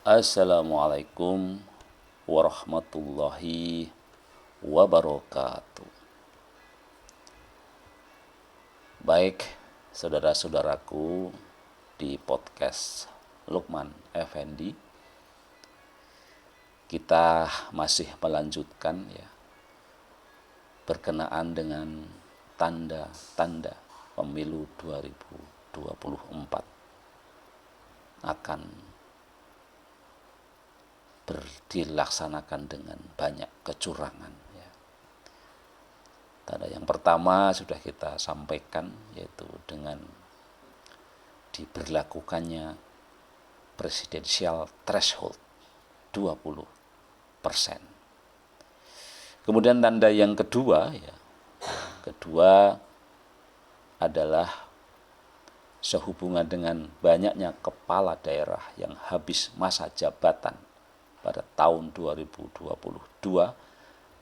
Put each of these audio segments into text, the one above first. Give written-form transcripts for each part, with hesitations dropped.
Assalamualaikum warahmatullahi wabarakatuh. Baik, saudara-saudaraku di podcast Lukman Effendi, kita masih melanjutkan ya berkenaan dengan tanda-tanda pemilu 2024 akan dilaksanakan dengan banyak kecurangan ya. Tanda yang pertama sudah kita sampaikan, yaitu dengan diberlakukannya presidensial threshold 20%. Kemudian tanda yang kedua adalah sehubungan dengan banyaknya kepala daerah yang habis masa jabatan pada tahun 2022,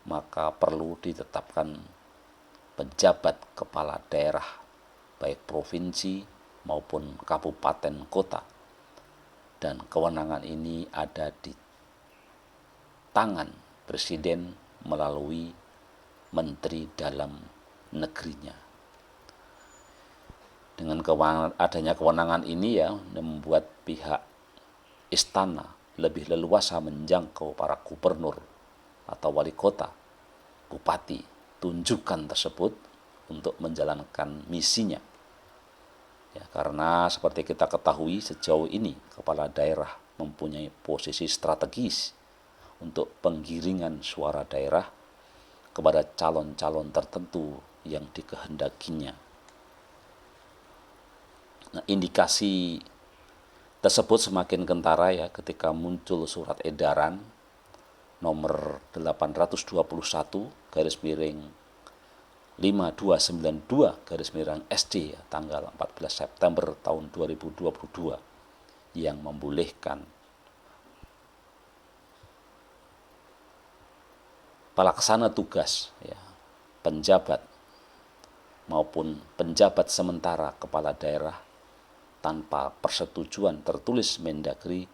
maka perlu ditetapkan penjabat kepala daerah baik provinsi maupun kabupaten kota, dan kewenangan ini ada di tangan presiden melalui menteri dalam negerinya. Dengan adanya kewenangan ini ya membuat pihak istana lebih leluasa menjangkau para gubernur atau wali kota, bupati, tunjukkan tersebut untuk menjalankan misinya. Ya, karena seperti kita ketahui sejauh ini kepala daerah mempunyai posisi strategis untuk penggiringan suara daerah kepada calon-calon tertentu yang dikehendakinya. Nah, indikasi tersebut semakin kentara ya ketika muncul surat edaran nomor 821 garis miring 5292 garis miring SD ya, tanggal 14 September tahun 2022 yang membolehkan pelaksana tugas ya, penjabat maupun penjabat sementara kepala daerah tanpa persetujuan tertulis Mendagri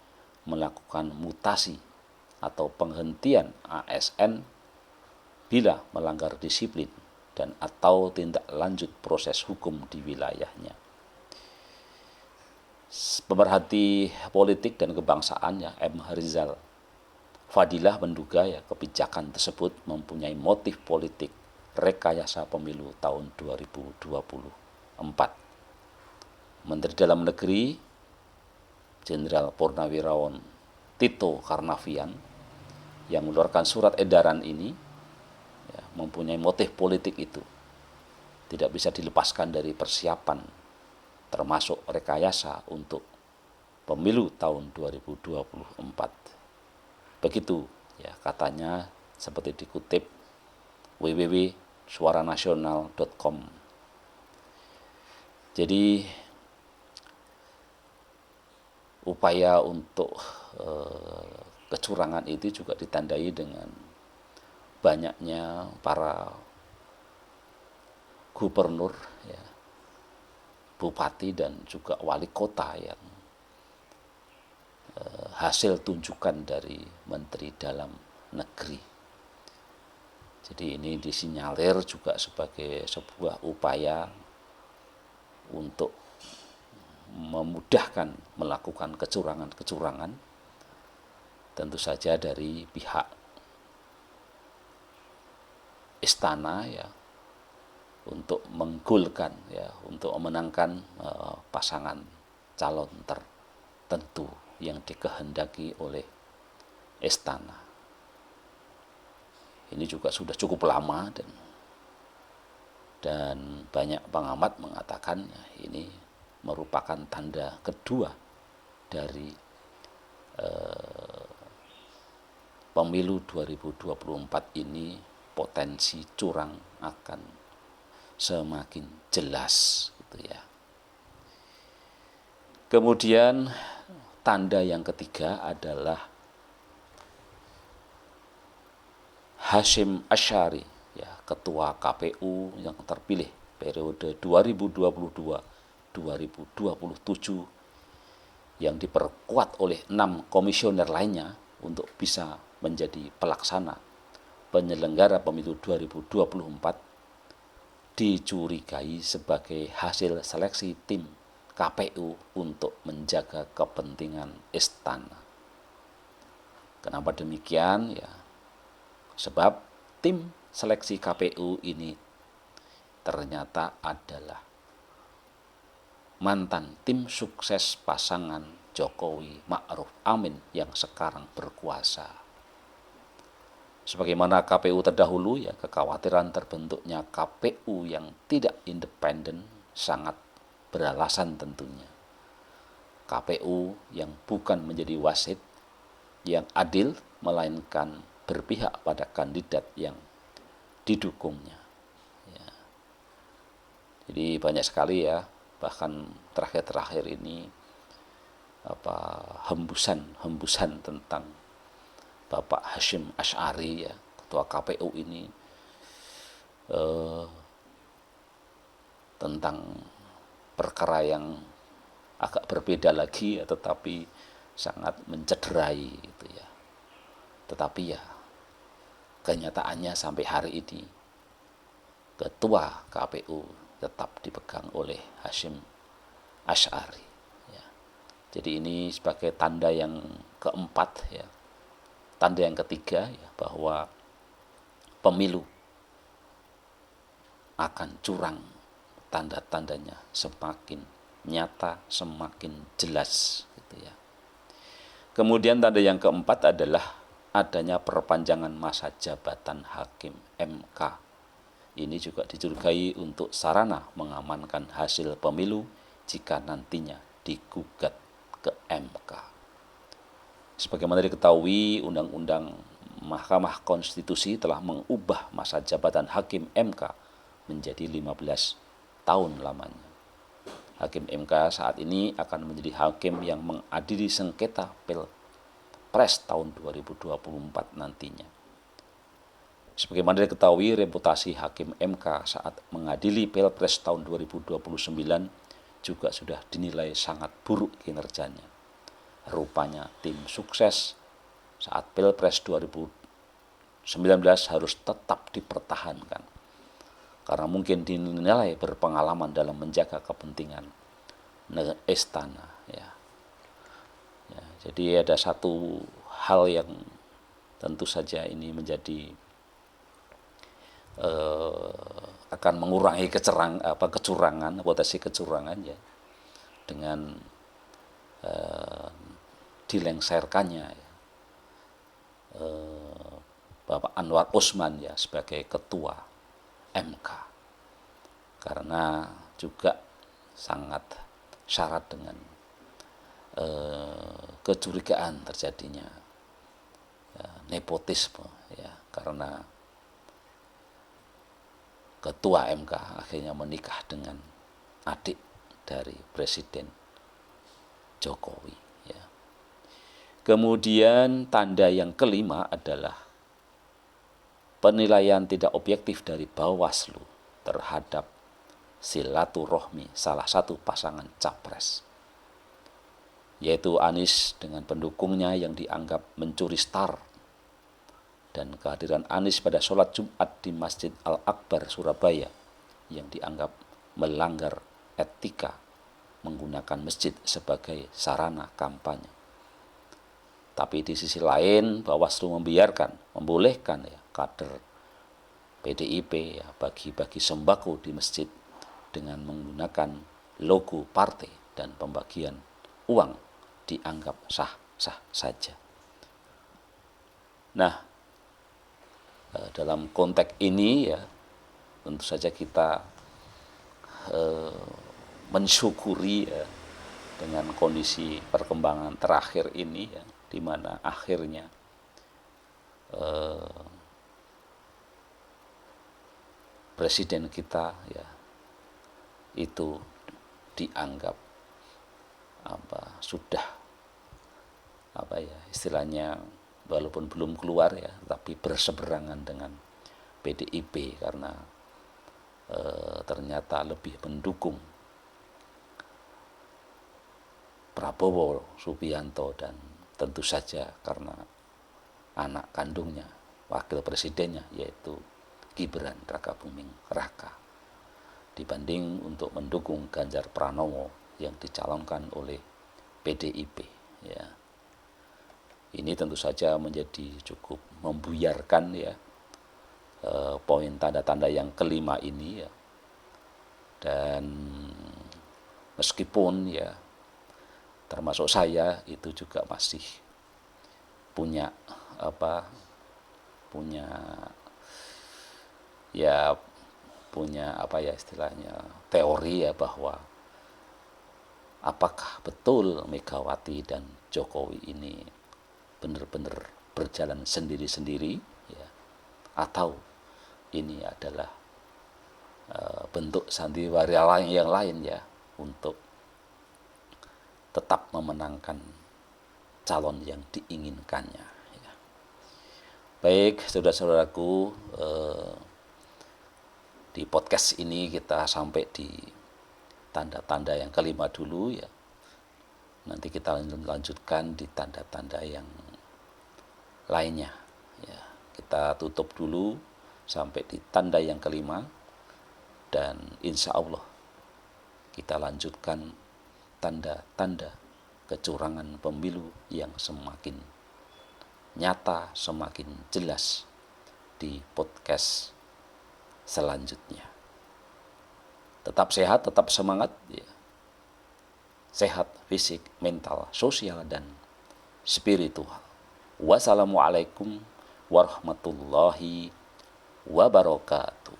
melakukan mutasi atau penghentian ASN bila melanggar disiplin dan atau tindak lanjut proses hukum di wilayahnya. Pemerhati politik dan kebangsaan ya M. Rizal Fadilah menduga ya kebijakan tersebut mempunyai motif politik rekayasa pemilu tahun 2024. Menteri Dalam Negeri Jenderal Purnawirawan Tito Karnavian yang mengeluarkan surat edaran ini ya, mempunyai motif politik itu tidak bisa dilepaskan dari persiapan termasuk rekayasa untuk pemilu tahun 2024. Begitu ya katanya seperti dikutip www.suaranasional.com. Jadi upaya untuk kecurangan itu juga ditandai dengan banyaknya para gubernur, ya, bupati dan juga wali kota yang hasil tunjukan dari Menteri Dalam Negeri. Jadi ini disinyalir juga sebagai sebuah upaya untuk memudahkan melakukan kecurangan-kecurangan, tentu saja dari pihak istana ya, untuk menggolkan ya, untuk memenangkan pasangan calon tertentu yang dikehendaki oleh istana. Ini juga sudah cukup lama dan banyak pengamat mengatakan ya, ini merupakan tanda kedua dari pemilu 2024 ini potensi curang akan semakin jelas gitu ya. Kemudian tanda yang ketiga adalah Hasyim Asy'ari ya, ketua KPU yang terpilih periode 2022-2027 yang diperkuat oleh 6 komisioner lainnya untuk bisa menjadi pelaksana penyelenggara pemilu 2024 dicurigai sebagai hasil seleksi tim KPU untuk menjaga kepentingan istana. Kenapa demikian? Ya, sebab tim seleksi KPU ini ternyata adalah mantan tim sukses pasangan Jokowi Ma'ruf Amin yang sekarang berkuasa. Sebagaimana KPU terdahulu, ya, kekhawatiran terbentuknya KPU yang tidak independen sangat beralasan tentunya. KPU yang bukan menjadi wasit yang adil, melainkan berpihak pada kandidat yang didukungnya. Ya. Jadi banyak sekali, ya, bahkan terakhir-terakhir ini hembusan tentang Bapak Hasyim Asy'ari, ya, ketua KPU ini, tentang perkara yang agak berbeda lagi, ya, tetapi sangat mencederai gitu, ya. Tetapi ya kenyataannya sampai hari ini ketua KPU tetap dipegang oleh Hasyim Asy'ari, ya. Jadi ini sebagai tanda yang keempat, ya, tanda yang ketiga, ya, bahwa pemilu akan curang, tanda-tandanya semakin nyata, semakin jelas gitu, ya. Kemudian tanda yang keempat adalah adanya perpanjangan masa jabatan hakim MK. Ini juga dicurigai untuk sarana mengamankan hasil pemilu jika nantinya digugat ke MK. Sebagaimana diketahui, Undang-Undang Mahkamah Konstitusi telah mengubah masa jabatan hakim MK menjadi 15 tahun lamanya. Hakim MK saat ini akan menjadi hakim yang mengadili sengketa Pilpres tahun 2024 nantinya. Sebagaimana diketahui, reputasi hakim MK saat mengadili Pilpres tahun 2029 juga sudah dinilai sangat buruk kinerjanya. Rupanya tim sukses saat Pilpres 2019 harus tetap dipertahankan karena mungkin dinilai berpengalaman dalam menjaga kepentingan istana, ya. Ya, jadi ada satu hal yang tentu saja ini menjadi akan mengurangi kecurangan, potensi kecurangan, ya, dengan dilengserkannya, ya, Bapak Anwar Usman, ya, sebagai ketua MK, karena juga sangat syarat dengan kecurigaan terjadinya nepotisme, ya, karena ketua MK akhirnya menikah dengan adik dari Presiden Jokowi, ya. Kemudian tanda yang kelima adalah penilaian tidak objektif dari Bawaslu terhadap silaturahmi salah satu pasangan capres, yaitu Anies dengan pendukungnya yang dianggap mencuri star, dan kehadiran Anies pada sholat Jumat di Masjid Al-Akbar Surabaya yang dianggap melanggar etika menggunakan masjid sebagai sarana kampanye. Tapi di sisi lain, Bawaslu membolehkan, ya, kader PDIP, ya, bagi-bagi sembako di masjid dengan menggunakan logo partai, dan pembagian uang dianggap sah-sah saja. Nah, dalam konteks ini, ya, tentu saja kita mensyukuri, ya, dengan kondisi perkembangan terakhir ini, ya, di mana akhirnya presiden kita, ya, itu dianggap sudah istilahnya, walaupun belum keluar, ya, tapi berseberangan dengan PDIP karena ternyata lebih mendukung Prabowo Subianto dan tentu saja karena anak kandungnya, wakil presidennya yaitu Gibran Rakabuming Raka, dibanding untuk mendukung Ganjar Pranowo yang dicalonkan oleh PDIP ya. Ini tentu saja menjadi cukup membuyarkan ya poin tanda-tanda yang kelima ini ya. Dan meskipun ya termasuk saya itu juga masih punya punya ya istilahnya teori ya, bahwa apakah betul Megawati dan Jokowi ini benar-benar berjalan sendiri-sendiri ya, atau ini adalah bentuk sandiwara yang lain ya untuk tetap memenangkan calon yang diinginkannya ya. Baik saudara-saudaraku, di podcast ini kita sampai di tanda-tanda yang kelima dulu ya. Nanti kita lanjutkan di tanda-tanda yang lainnya ya. Kita tutup dulu sampai di tanda yang kelima, dan insya Allah kita lanjutkan tanda-tanda kecurangan pemilu yang semakin nyata, semakin jelas di podcast selanjutnya. Tetap sehat, tetap semangat ya. Sehat fisik, mental, sosial, dan spiritual. Wassalamualaikum warahmatullahi wabarakatuh.